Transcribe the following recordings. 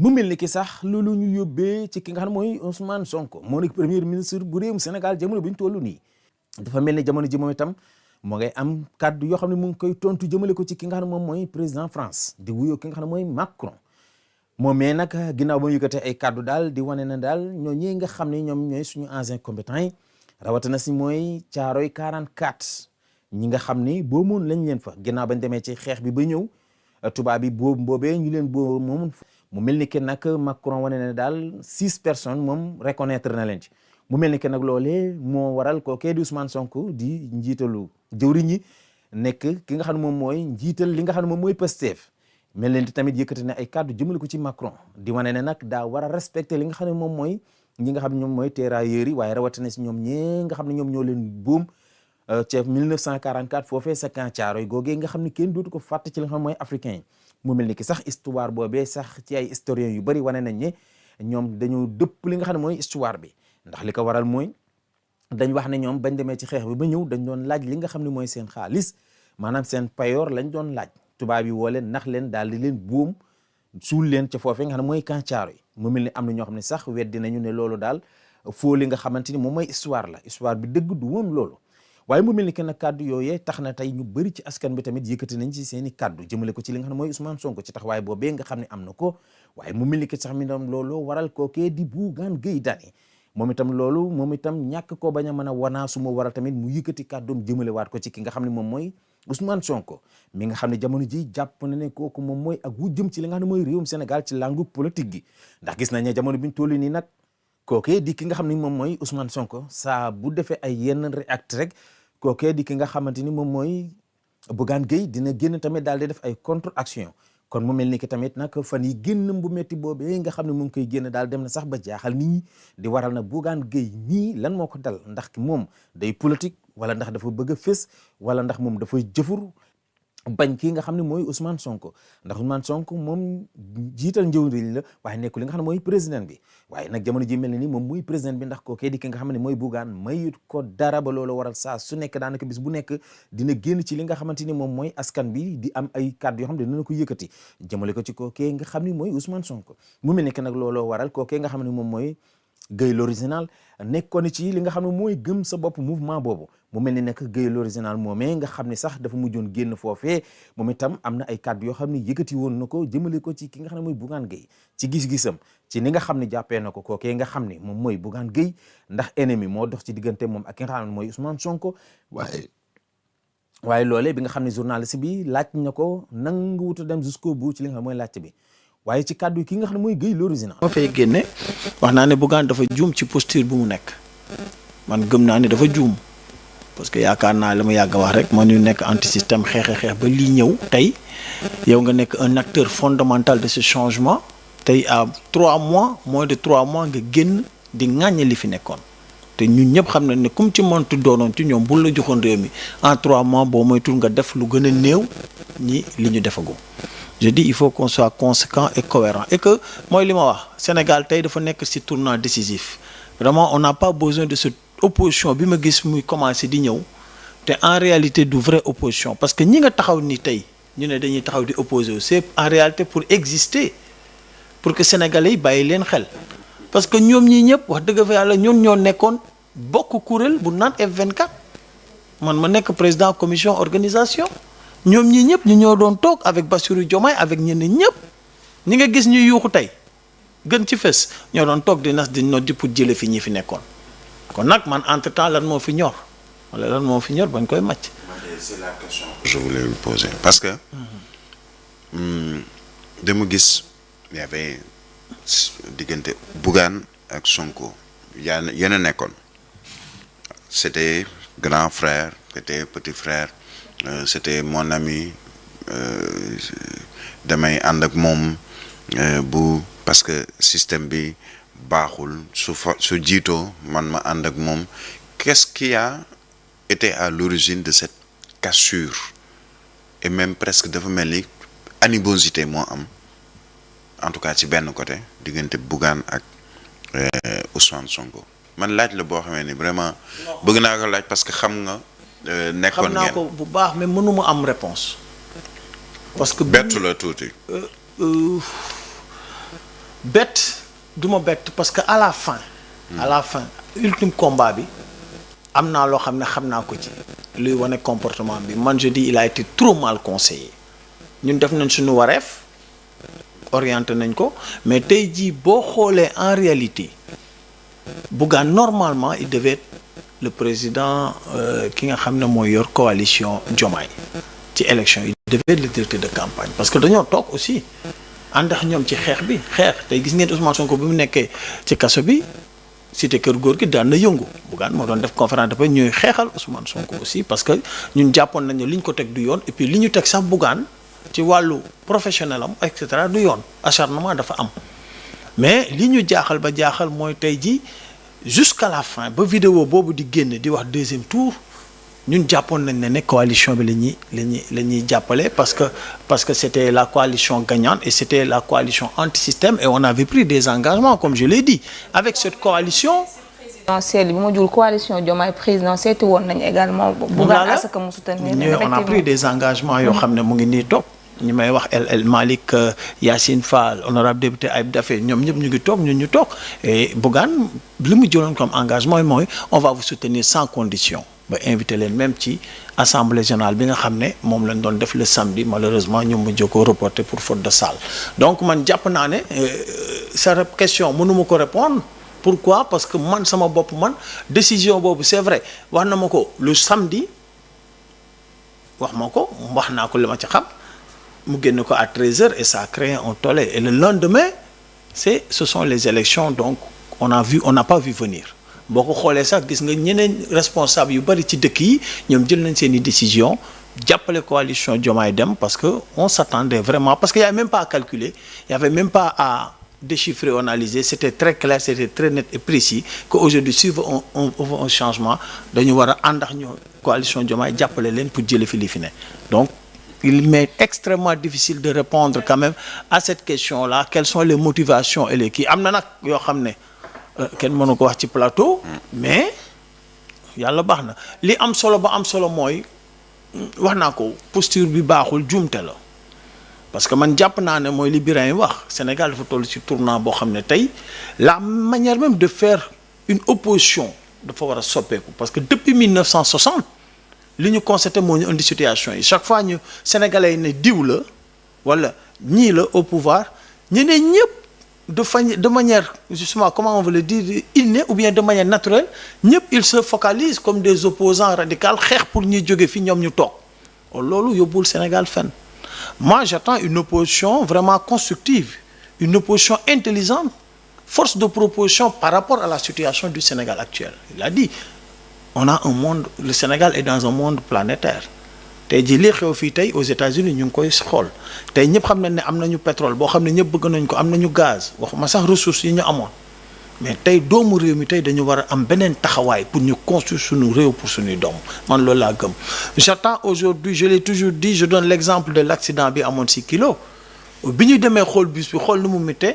mu mel ni ki sax loolu ñu yóbbee ci ki nga xam ne mooy Ousmane Sonko moo nekk premier ministre bu réewum Sénégal jamono bi ñu toll nii dafa mel ni jamono ji moom itam moo ngay am kàddu yoo xam ne mu ngi koy tontu jëmale ko ci ki nga xam ne moom mooy président France di wuyoo ki nga xam ne mooy Macron moom mais nag ginnaaw ba mu yëkkatee ay kàddu daal di wane na daal ñoo ñi nga xam ne ñoom ñooy suñu anciens combattants yi rawatina si mooy Caaroy 44 ñi nga xam ni boo moon lañ leen fa ginnaaw bañ demee ci xeex bi ba ñëw tubaab bi boobu boobee ñu leen boo moom mu mel ni que nag Macron wane na daal 6 personnes moom reconnaître na leen ci mu mel ni que nag loolee moo waral kookee di Ousmane Sonko di njiitalu jëwriñ ñi nekk ki nga xam ne moom mooy njiital li nga xam ne moom mooy Pastef mel leen tamit yëkkati na ay kàddu jëmale ko ci Macron di wane ne nag daa war a respecter li nga xam ne moom mooy ñi nga xam ne ñoom mooy terrailleurs yi waaye rawatina si ñoom ñee nga xam ne ñoom ñoo leen boom ca 1944 foofee sa camp Thiaroye googee nga xam ne kenn dootu ko fàtte ci li nga xam mooy africain yi mu mel ni ki sax histoire boobee sax ci ay historiens yu bari wane nañ ne ñoom dañoo dëpp li nga xam ne mooy histoire bi ndax li ko waral mooy dañ wax ne ñoom bañ demee ci xeex bi ba ñëw dañ doon laaj li nga xam ne mooy seen xaalis maanaam seen payoor lañ doon laaj tubaab yi woo leen nax leen daal di leen boom suul leen ca foofee nga xam ne mooy camp Thiaroye mu mel ni am na ñoo xam ne sax weddi nañu ne loolu daal foo li nga xamante ni moom mooy histoire la histoire bi dëgg du woon loolu waaye mu mel ni que nag kàddu yooyee tax na tey ñu bëri ci askan bi tamit yëkkati nañ ci seen i kàddu jëmale ko ci li nga xam ne mooy Ousmane Sonko ci taxawaay boobee nga xam ne am na ko waaye mu mel ni que sax mi doom loolu waral kookee di Bougane Gueye Dany moom itam ñàkk koo bañ a mën a wanaa su ma waral tamit mu yëkkati kàddoom jëmale waat ko ci ki nga xam ne moom mooy Ousmane Sonko mi nga xam ne jamono ji jàpp na ne kooku moom mooy ak wu jëm ci li nga xam ne mooy réewum Sénégal ci langue politique gi ndax gis nañ ne jamono bi ñu toll nii nag kookee di ki nga xam ne moom mooy Ousmane Sonko saa bu defee ay yenn réact rek kookee di ki nga xamante ni moom mooy Bougane Gueye dina génn tamit daal di def ay contre action kon mu mel ni ki tamit nag fan yi génn bu metti boobee nga xam ne mu ngi koy génn daal dem na sax ba jaaxal nit ñi di waral na Bougane Gueye nii lan moo ko dal ndax moom day politique wala ndax dafa bëgg a fés wala ndax moom dafa jëfur bañ kii nga xam ne mooy Ousmane Sonko ndax Ousmane Sonko moom jiital njëwriñ la waaye nekkul li nga xam ne mooy président bi waaye nag jamono ji mel ni moom muy président bi ndax kookee di ki nga xam ne mooy Bougane mayut ko dara ba loolu waral saa su nekk daanaka bis bu nekk dina génn ci li nga xamante ni moom mooy askan bi di am ay kàddu yoo xam ne dina ko yëkkati jëmale ko ci kookee nga xam ne mooy Ousmane Sonko mu mel ni que nag looloo waral kookee nga xam ne moom mooy Gueye l'original nekkoon ci li nga xam ne mooy gëm sa bopp mouvement boobu mu mel ni nekk Gueye l'original moomee nga xam ne sax dafa mujjoon génn foofee moom itam am na ay kàddu yoo xam ne yëkkati woon na ko jëmale ko ci ki nga xam ne mooy Bougane Gueye ci gis-gisam ci ni nga xam ne jàppee na ko kookee nga xam ne moom mooy Bougane Gueye ndax ennemi moo dox ci diggante moom ak ki nga xam ne mooy Ousmane Sonko waaye loolee bi nga xam ne journaliste bi laaj na ko nangu wuta dem jusqu'au bout ci li nga xam ne mooy laajte bi waaye ci kàddu yi ki nga xam ne mooy Gueye l'original ma fay génne wax naa ne Bougane dafa juum ci posture bu mu nekk man gëm naa ne dafa juum parce que yaakaar naa la ma yàgg a wax rek moo ñu nekk anti système xeex ba lii ñëw tey yow nga nekk un acteur fondamental de ce changement tey à 3 mois moins de 3 mois nga génn di ŋàññe li fi nekkoon te ñun ñëpp xam nañ ne comme ci mëntu doonoon ci ñoom bul la joxoon réew mi en 3 mois boo moytul nga def lu gën a néew ñi li ñu defagum. Je dis il faut qu'on soit conséquent et cohérent et que mooy li ma wax Sénégal tey dafa nekk ci tournant décisif vraiment on n'a pas besoin de cette opposition bi ma gis muy commencer di ñëw te en réalité du vraie opposition parce que ñi nga taxaw ni tey ñu ne dañuy taxaw di opposer wu c'est en réalité pour exister pour que sénégalais yi bàyyi leen xel parce que ñoom ñii ñëpp wax dëgg fa yàlla ñun ñoo nekkoon bokk kuréel bu naan F24 man ma nekk président commission organisation ñoom ñii ñëpp ñu ñoo doon toog avec Bassirou Diomaye avec ñeneen ñëpp ñi nga gis ñuy yuuxu tey gën ci fës ñoo doon toog di nas di noddi pour jële fi ñi fi nekkoon kon nag man entre temps lan moo fi ñor wala lan moo fi ñor bañ koy màcc. C'est la question que je voulais vous poser parce que dama gis y avait diggante Bougane ak Sonko yéen a nekkoon c'était grand frère c'était petit frère. C'était mon ami damay ànd ak moom bu parce que système bi baaxul su jiitoo man ma ànd ak moom qu'est-ce qui a été à l'origine de cette cassure et même presque dafa mel ni animosité moo am en tout cas ci benn côté diggante Bougane ak Ousmane Sonko man laaj la boo xamee ni vraiment bëgg naa ko laaj parce que xam nga nekkoon xam naa ko bu baax mais mënuma am réponse parce que bettu la tuuti bett du ma bett parce que à la fin ultime combat bi am naa loo xam ne xam naa ko ci luy wane comportement bi man je dis il a été trop mal conseillé ñun def nañ suñu wareef orienté nañ ko mais tey jii boo xoolee en réalité Bougane normalement il devait être le président ki nga xam ne mooy yor coalition Diomaye ci élection yi devait être le directeur de campagne parce que dañoo toog aussi ànd ak ñoom ci xeex bi tey gis ngeen Ousmane Sonko bi mu nekkee ci kaso bi cité kër góor gi daan na yëngu Bougane moo doon def conférence de presse ñuy xeexal Ousmane Sonko aussi parce que ñun jàppoon nañ ne li ñu ko teg du yoon et puis li ñu teg sax Bougane ci wàllu professionnel am et cetera du yoon acharnement dafa am mais li ñu jaaxal ba jaaxal mooy tey ji jusqu'à la fin ba vidéo boobu di génn di wax deuxième tour ñun jàppoon nañ ne coalition bi la ñuy jàppale parce que c'était la coalition gagnante et c'était la coalition anti-système et on avait pris des engagements comme je l'ai dit avec cette coalition présidentielle bi ma jul coalition Diomaye président seeti woon nañ également Bougane à ce que mu soutenir on a pris des engagements yoo xam ne mu ngi nii toog ñi may wax El Malick Yacine Fall honorable député Ayib Daffé ñoom ñëpp ñu ngi toog ñun ñu toog et Bougane li mu jëloon comme engagement mooy on va vous soutenir sans condition ba invité leen même ci assemblée générale bi nga xam ne moom lañ doon def le samedi malheureusement ñu mujj ko reporté pour faute de salle donc man jàpp naa ne sa question mënuma ko répondre pourquoi parce que man sama bopp man décision boobu c'est vrai wax na ma ko le samedi wax naa ko li ma ci xam mu génn ko à 13h et ça a créé un tollé et le lendemain ce sont les élections donc on n'a pas vu venir boo ko xoolee sax gis nga ñeneen responsable yu bari ci dëkk yi ñoom jël nañ seen i décision jàppale coalition Diomaye dem parce que on s'attendait vraiment parce que y avait même pas à calculer il y avait même pas à déchiffrer ou analyser c'était très clair c'était très net et précis que aujourd'hui si on veut un changement dañu war a ànd ak ñoo coalition Diomaye jàppale leen pour jële fi li fi ne donc il m'est extrêmement difficile de répondre quand même à cette question-là quelles sont les motivations et les kii am na nag yoo xam ne kenn mënu ko wax ci plateau mais yàlla baax na li am solo ba am solo mooy wax naa ko posture bi baaxul juumte la parce que man jàpp naa ne mooy li Birahim wax Sénégal dafa toll ci tournant boo xam ne tey la manière même de faire une opposition dafa war a soppeeku parce que depuis 1960 li ñu constaté moo ñu indi situation yi chaque fois ñu sénégalais yi ne diw la wala ñii la au pouvoir ñeneen ñëpp de manière justement comment on veut le dire innée ou bien de manière naturelle ñëpp ils se focalisent comme des opposants radicaux xeex pour ñuy jóge fi ñoom ñu toog loolu yóbbul Sénégal fenn moi j'attends une opposition vraiment constructive une opposition intelligente force de proposition par rapport à la situation du Sénégal actuel il a dit on a un monde le Sénégal est dans un monde planétaire tey jii lii xew fii tey aux États-Unis ñu ngi koy xool tey ñëpp xam nañ ne am nañu pétrole boo xam ne ñëpp bëgg nañ ko am nañu gaz waxuma sax ressources yi ñu amoon mais tey doomu réew mi tey dañu war a am beneen taxawaay pour ñu construire suñu réew pour suñuy doom man loolu laa gëm j'attends aujourd'hui je l'ai toujours dit je donne l'exemple de l'accident bi amoon si kilo bi ñu demee xool bus bi xool nu mu méttee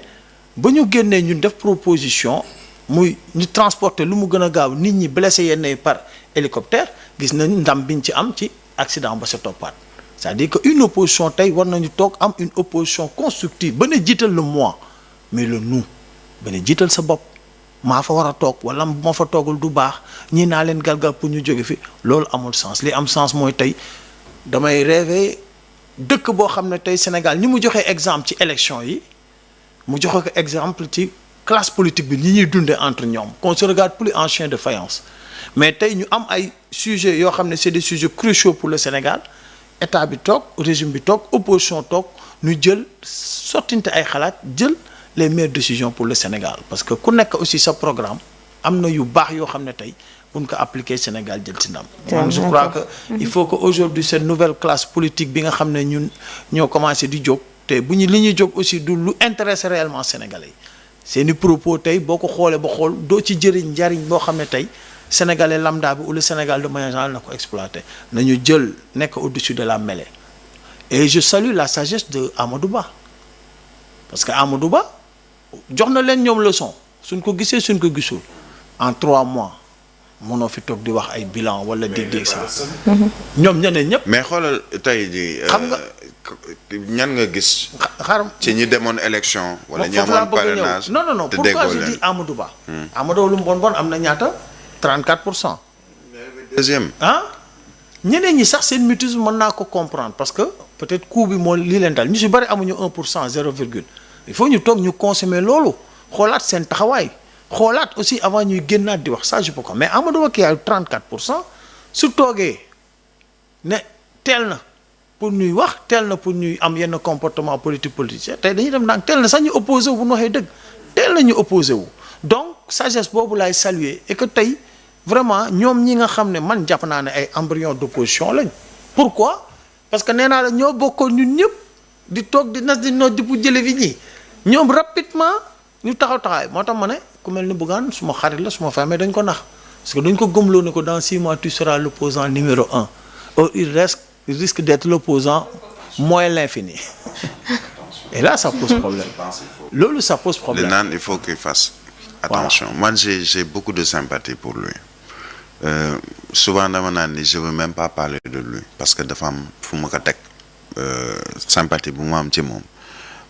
ba ñu génnee ñun def proposition muy ñu transporter lu mu gën a gaaw nit ñi blessé yenn par hélicoptère gis nañ ndam biñ ci am ci accident ba sa toppaat c'est-à-dire que une opposition tey war nañu toog am une opposition constructive ba ne jiital le moi mais le nous ba ne jiital sa bopp maa fa war a toog wala bu ma fa toogul du baax ñii naa leen galgal pour ñu jóge fi loolu amul sens li am sens mooy tey damay rêver dëkk boo xam ne tey Sénégal ni mu joxee exemple ci élection yi mu joxe ko exemple ci classe politique bi ñi ñuy dundee entre ñoom qu'on se regarde plus en chien de faïence mais tey ñu am ay sujets yoo xam ne c'est des sujets cruciaux pour le Sénégal état bi toog régime bi toog opposition toog ñu jël sottinte ay xalaat jël les meilleures décisions pour le Sénégal parce que ku nekk aussi sa programme am na yu baax yoo xam ne tey buñ ko appliquer Sénégal jël ci ndam. je crois que il faut que aujourd'hui cette nouvelle classe politique bi nga xam ne ñun ñoo commencé di jóg te bu ñu li ñuy jóg aussi du lu intéresser réellement Sénégalais yi seeni propos tey boo ko xoolee ba xool doo ci jëriñ njariñ boo xam ne tey Sénégalais lambda bi ou le Sénégal de manière générale na ko exploiter nañu jël nekk au-dessus de la mêlée et je salue la sagesse de Amadou Ba parce que Amadou Ba jox na leen ñoom leçon suñ ko gisee suñ ko gisul en 3 mois mënoo fi toog di wax ay bilan wala di sax ñoom ñeneen ñëpp. mais xoolal tey jii. xam nga ñan nga gis. xaaral ci ñi demoon élection. wala ñi foofu laa amoon bëgg a ñëw. parrainage. non te pourquoi déggoo je leen. dis Amadou Ba. Amadou lu mu bon am na ñaata 34%. deuxième. ñeneen ñi sax seen mutisme mën naa ko comprendre parce que peut-être coût bi moo lii leen dal ñu si bëri amuñu 1% 0 virgule il faut ñu toog ñu consommer loolu xoolaat seen taxawaay xoolaat aussi avant ñuy génnaat di wax ça je peux quoi mais Amadou Ba qui a 34% su toogee ne teel na pour ñuy wax teel na pour ñuy am yenn comportement politicien tey dañuy dem ndànk teel na sax ñu opposé wu bu ñu waxee dëgg teel na ñu opposé wu donc sagesse boobu laay saluer et que tey vraiment ñoom ñi nga xam ne man jàpp naa ne ay embryon d'opposition lañ pourquoi parce que nee naa la ñoo bokkoon ñun ñëpp di toog di nas di noot di pour jële fi ñii ñoom rapidement ñu taxawaay moo tax ma ne ku mel ni Bougane suma xarit la suma famille dañ ko nax parce que dañ ko gëmloo ne ko dans 6 mois tu seras l'opposant numéro 1 or il risque d'être l'opposant moins l'infini et là ça pose problème loolu ça pose problème. Naan il faut qu'il fasse attention. Moi j'ai beaucoup de sympathie pour lui. Souvent dama naan ni je veux même pas parler de lui parce que dafa am fu ma ko teg sympathie bu ma am ci moom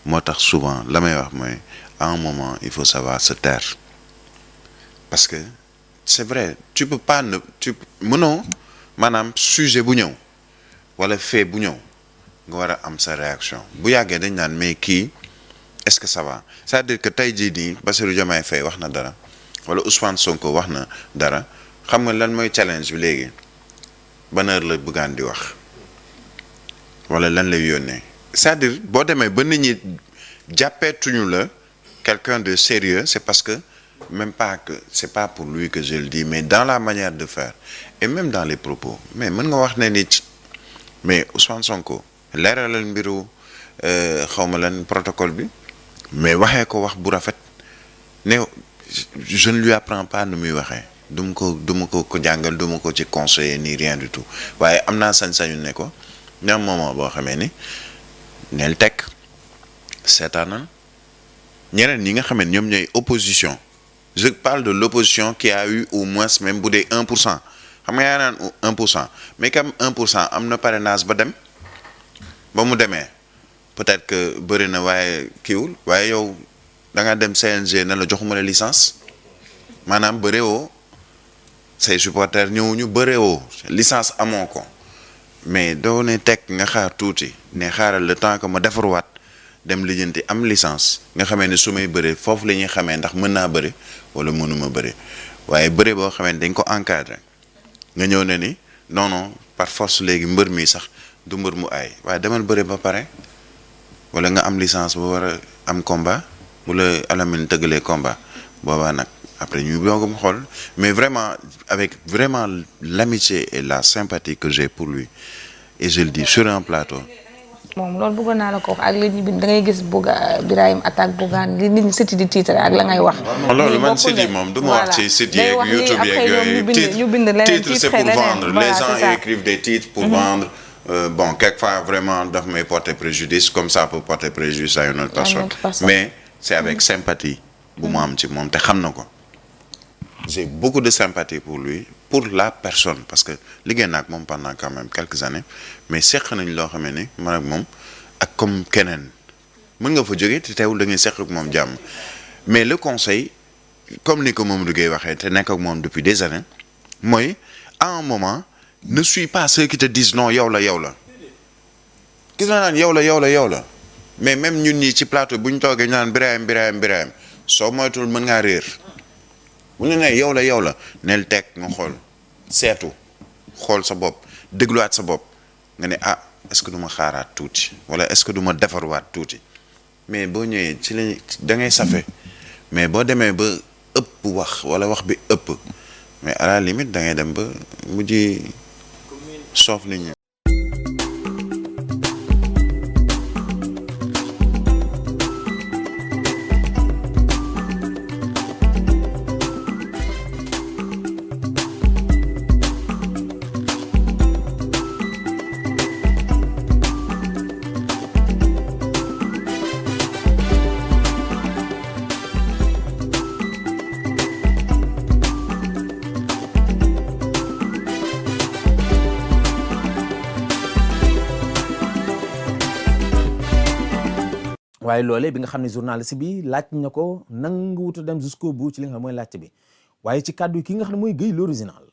moo tax souvent la may wax mooy à un moment il faut savoir se taire parce que c'est vrai tu peux pas mënoo maanaam sujet bu ñëw wala fait bu ñëw nga war a am sa réaction bu yàggee dañ naan mais kii est-ce que ça va c'est-à-dire que tey jii nii Bassirou Diomaye Faye wax na dara wala Ousmane Sonko wax na dara xam nga lan mooy challenge bi léegi ban heure la bëggaan di wax wala lan lay yónnee c'est-à-dire boo demee ba nit ñi jàppeetuñu la quelqu'un de sérieux c'est parce que même pas que c'est pas pour lui que je le dis mais dans la manière de faire et même dans les propos mais mën nga wax ne nit mais Ousmane Sonko leeralal mbiru xawma lan protocole bi mais waxee ko wax bu rafet ne je ne lui apprends pas nu muy waxee du ma ko jàngal du ma ko ci conseiller ni rien du tout waaye am naa sañ-sañu ne ko ñam moment boo xamee ni neel teg seetaanal ñeneen ñi nga xamee ñoom ñooy opposition je parle de l'opposition qui a eu au moins même bu dee 1% xam nga yaa naan 1% mais comme 1% am na parrainage ba dem ba mu demee peut-être que bëri na waaye kiiwul waaye yow da nga dem CNG ne la joxuma la licence maanaam bëreewoo say supporters ñëwuñu bëreewoo licence amoo ko mais doo ne teg nga xaar tuuti ne xaaral le temps que ma defarwaat dem lijjanti am licence nga xamee ne su may bëree foofu la ñuy xamee ndax mën naa bëri wala mënuma bëri waaye bëri boo xamee ne dañ ko encadré nga ñëw ne ni non par force léegi mbër mi sax du mbër mu aay waaye demal bëri ba pare wala nga am licence ba war a am combat wala alamin tëggalee combat boobaa nag après ñu doog mu xool mais vraiment avec vraiment l'amitié et la sympathie que j'ai pour lui et je le dis sur un plateau. moom loolu bëggoon naa la ko wax ak li ñu bind da ngay gis Birahim attaque Bougane li nit ñi siti di titre ak la ngay wax. loolu man site yi moom du ma wax ci site yeeg YouTube yeeg yooyu ñu bind leneen titre c'est pour vendre les gens écrivent des titres pour vendre. Bon quelquefois vraiment daf may porter préjudice comme ça peut porter préjudice à une autre personne mais c'est avec sympathie bu mu am ci moom te xam na ko j'ai beaucoup de sympathie pour lui pour la personne parce que liggéey naa ak moom pendant quand même quelques années mais seq nañ loo xam ne man ak moom ak comme keneen mën nga fa jógee te teewul da ngay seq ak moom jàmm mais le conseil comme ni ko Mamadou Gueye waxee te nekk ak moom depuis des années mooy à un moment ne suis pas ceux qui te disent non yow la gis naa naan yow la mais même ñun ñii ci plateau bu ñu toogee ñu naan Birahim soo moytul mën ngaa réer bu ñu nee yow la neel teg nga xool xool sa bopp dégluwaat sa bopp nga ne ah est-ce que du ma xaaraat tuuti wala est-ce que du ma defarwaat tuuti mais boo ñëwee ci lañ da ngay safe mais boo demee ba ëpp wax wala wax bi ëpp mais à la limite da ngay dem ba mujj soof nit ñi. waaye loolee bi nga xam ne journaliste bi laaj na ko nangu wut a dem jusqu'au bout ci li nga xam mooy laajte bi waaye ci kàddu ki nga xam ne mooy Guèye l'original